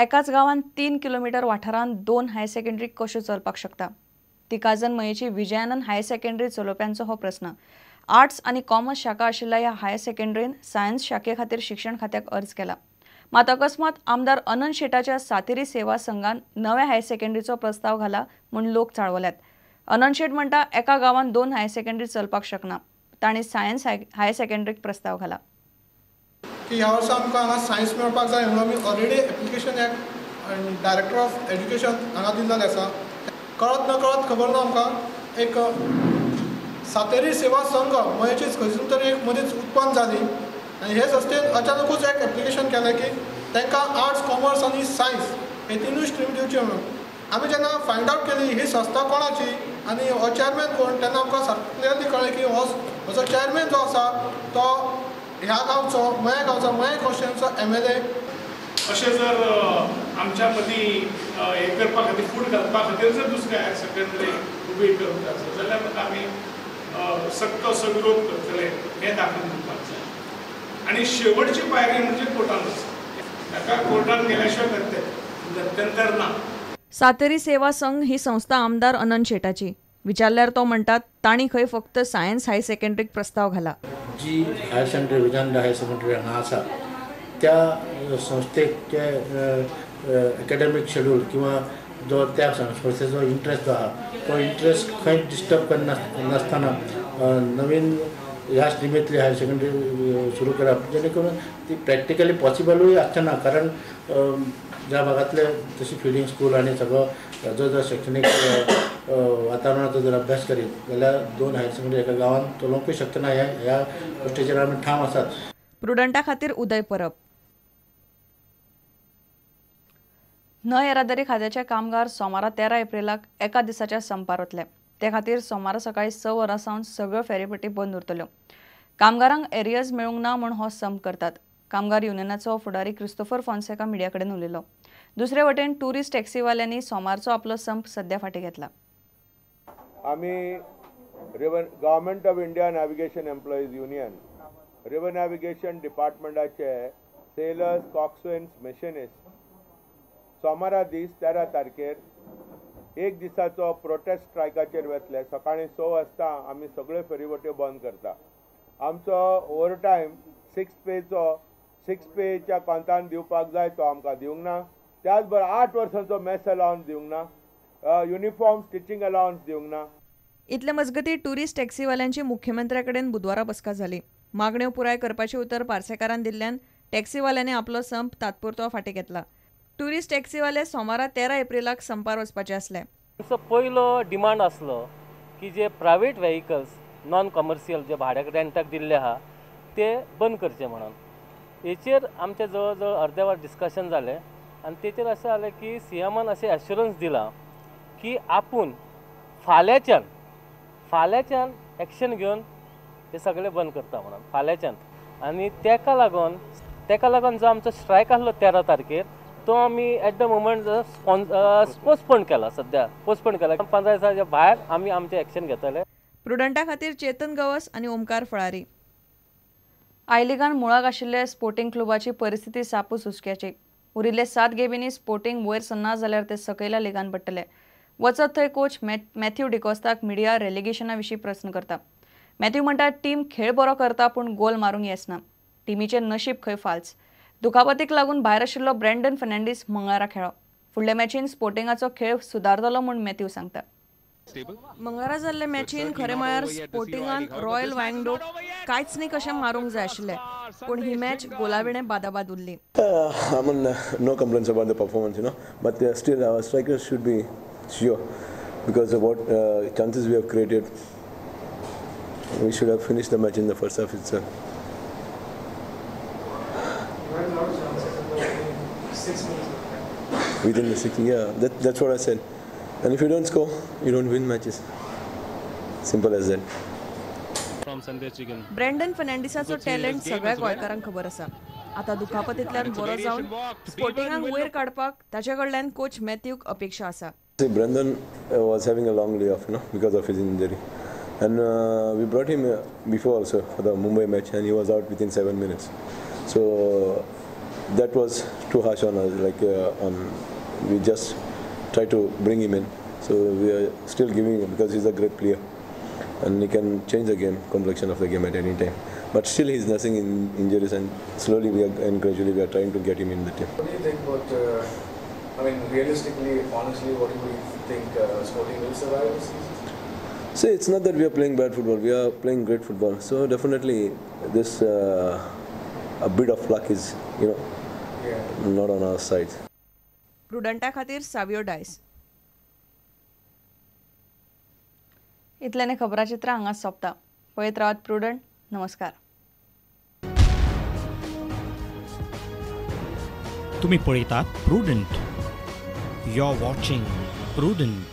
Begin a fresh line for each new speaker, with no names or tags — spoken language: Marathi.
एकाच गावात 3 किलोमीटर वाठारांत 2 हायर सेकंडरी कश्यो चलपाक शकता? तिकाजन मयेची विजयानंद हायर सेकंडरी चलोवप्यांचो हो प्रस्न. आर्ट्स आनी कॉमर्स शाखा आशिल्ल्या ह्या हायर सेकंडरीन सायन्स शाखे खातीर शिक्षण खात्याक अर्ज केला. मात अकस्मात आमदार अनंत शेटाच्या सातेरी सेवा संघान नव्या हायर सेकंडरीचो प्रस्ताव घाला म्हूण लोक चाळवल्यात. अनंत शेट म्हणटा एका गावात 2 हायर सेकंडरी चलपाक शकना. तांणी सायन्स हायर सेकंडरीक प्रस्ताव घाला.
की ह्या वर्सा आमकां हांगा सायन्स मेळपाक जाय म्हणून आमी already application director of education हांगा दिल्लेलें आसा. कळत नकळत खबर ना आमकां एक सातेरी सेवा संघ मयेचीच खंयसून तरी एक मदींच उत्पन्न जाली आनी हे सस्टेन अचानकूच एक एप्लिकेशन केलें की तांकां आर्ट्स कॉमर्स आनी सायन्स हे तिनूय स्ट्रीम दिवचे म्हणून. आमी जेन्ना फायंड आवट केली ही संस्था कोणाची आनी हो चेअरमॅन कोण तेन्ना आमकां क्लियरली कळ्ळें की हो चेअरमॅन जो आसा तो ह्या गांवचो मये कॉन्स्टिट्युएन्सीचो MLA.
अशें जर आमच्या मदीं हे करपा खातीर फूट घालपा खातीर जर दुसऱ्या हायर सेकंडरी उबी करूंक आसा जाल्यार म्हाका आमी सक्त असो विरोध करतले हें दाखोवन दिवपाक जाय. आनी शेवटची पायरी म्हणजे कोर्टान वचप. ताका कोर्टान गेल्या शिवाय गत्यंतर ना.
सातेरी सेवा संघ ही संस्था आमदार अनंत शेटाची. विचारल्यार तो म्हणटात तांणी खंय फक्त सायन्स हायर सेकंडरीक प्रस्ताव घाला.
जी higher secondary Vijayanand higher secondary हांगा आसा त्या संस्थेक एकाडेमीक शेड्यूल किंवा जो त्या संस्थेचो इंट्रस्ट जो आहा तो इंट्रस्ट खंय डिस्टर्ब करना नासतना नवीन ह्या स्ट्रिमींतली हायर सेकंडरी सुरू करप जेणे करून ती प्रॅक्टिकली पॉसिबलूय आसचना. कारण ज्या भागातले तशी फिडिंग स्कूल आनी सगळो जो जो शैक्षणीक वातावरणाचो जर अभ्यास करीत जाल्यार 2 हायर सेकंडरी एका गांवांत चलोवंकूय शकतना ह्या गोश्टीचेर आमी ठाम आसात.
प्रुडंटा खातीर उदय परब. न्हय येरादारी खात्याचे कामगार सोमारा 13 एप्रिलाक एका दिसाच्या संपार वतले. ते खातीर सोमारा सकाळी 6 वरां सावन सगळ्यो फेरीपट्टी बंद उरतल्यो. कामगारांक एरियर्स मेळूंक ना म्हूण हो संप करतात. कामगार युनियनाचो फुडारी क्रिस्तोफर फॉन्सेका मिडिया कडेन उलयलो. दुसरे वटेन टुरिस्ट टॅक्सीवाल्यांनी सोमारचो आपलो संप सध्या फाटी घेतला.
आमी government of India navigation employees union river navigation डिपार्टमेंटाचे सेलर्स कॉक्सवेन्स मशिनिस्ट सोमारा दीस 13 तारखेर एक दिसाचो प्रोटेस्ट स्ट्रायकाचेर वतले. सकाळीं 6 वाजता आमी सगळ्यो फेरीबोट्यो बंद करता. आमचो ओवरटायम 6 पेच्या कोंतान दिवपाक जाय तो आमकां दिवंक ना. त्याच बरोबर 8 वर्सांचो मॅस अलावन्स दिवंक ना. युनिफॉर्म स्टिचिंग अलावन्स दिवंक ना.
इतले मजगतीं टुरिस्ट टॅक्सीवाल्यांची मुख्यमंत्र्या कडेन बुधवारा बसका जाली. मागण्यो पुराय करपाचें उतर पार्सेकारान दिल्ल्यान टॅक्सीवाल्यांनी आपलो संप तात्पुरतो फाटी घेतला. टुरिस्ट टॅक्सीवाले सोमारा 13 एप्रिलाक संपार वचपाचे आसले.
आमचो पयलो डिमांड आसलो की जे प्रायवेट व्हेकल्स नॉन कमर्शियल जे भाड्याक रेंटाक दिल्ले आहा ते बंद करचे म्हणून. हेचेर आमचे जवळ जवळ अर्दे वर डिस्कशन जालें आनी तेचेर अशें जालें की सीएमान अशें एश्युरन्स दिला की आपूण फाल्यांच्यान एक्शन घेवन हे सगळे बंद करता म्हणून फाल्यांच्यान. आनी तेका लागून जो आमचो स्ट्रायक आसलो 13 तारखेर तो आमी एट द मोमेंट पोस्टपोन केला. सध्या पोस्टपोन केला. 15 दिसाच्या भायर आमी आमचें एक्शन घेतले.
प्रुडंटा खातीर चेतन गवस आनी ओमकार फळारी. आय लिगान मुळाक आशिल्ले स्पोर्टिंग क्लुबाची परिस्थिती सापूच हुस्क्याची. उरिल्ले 7 गेमींनी स्पोर्टिंग वयर सरना जाल्यार ते सकयल्या लिगान पडटले. वचत थंय कोच मॅथ्यू डिकॉस्ताक मिडिया रेलिगेशना विशीं प्रस्न करता. मॅथ्यू म्हणटा टीम खेळ बरो करता पूण गोल मारूंक येसना. टिमीचें नशीब खंय फाल्स. दुखापतीक लागून भायर आशिल्लो ब्रँडन फर्नांडीस मंगळारा खेळ्ळो. फुडल्या मॅचीन स्पोर्टिंगाचो खेळ सुदारतलो म्हूण मॅथ्यू सांगता. मंगळारा जाल्ले मॅचीन खरें म्हळ्यार स्पोर्टिंगान रॉयल वायंगडोक कांयच न्ही कशें मारूंक जाय आशिल्लें पूण ही मॅच गोलाविणें बादाबाद उरली.
No complaints about the performance, but still our strikers should be sure because of what chances we have created. We should have finished the match in the first half itself. Within the 6, yeah, that's what I said. And if you don't score, you don't win matches. Simple as that.
Brandon फर्नांडिसाचो टॅलंट सगळ्या गोंयकारांक खबर आसा. आतां दुखापतींतल्यान बरो जावन स्पोर्टिंगाक वयर काडपाक ताचे कडल्यान कोच मॅथ्यूक अपेक्षा आसा.
Brandon was having a long layoff, because of his injury. And we brought him before also for the Mumbai match and he was out within 7 minutes. So that was too harsh on us. Like we just try to bring him in. So we are still giving him because he's a great player and he can change the game, complexion of the game at any time. But still he's nursing in injuries, and slowly and gradually we are trying to get him in the team.
What do you think about, I mean, realistically, honestly, what do you think Sporting will survive this season?
See, it's not that we are playing bad football, we are playing great football. So definitely this, a bit of luck is, not on our side.
प्रुडंटा खातीर सावियो डायस. इतल्याने खबराचित्र हांगा सोंपता. पळयत रावात प्रुडंट. नमस्कार.
तुम्ही पळयतात prudent. You are watching prudent.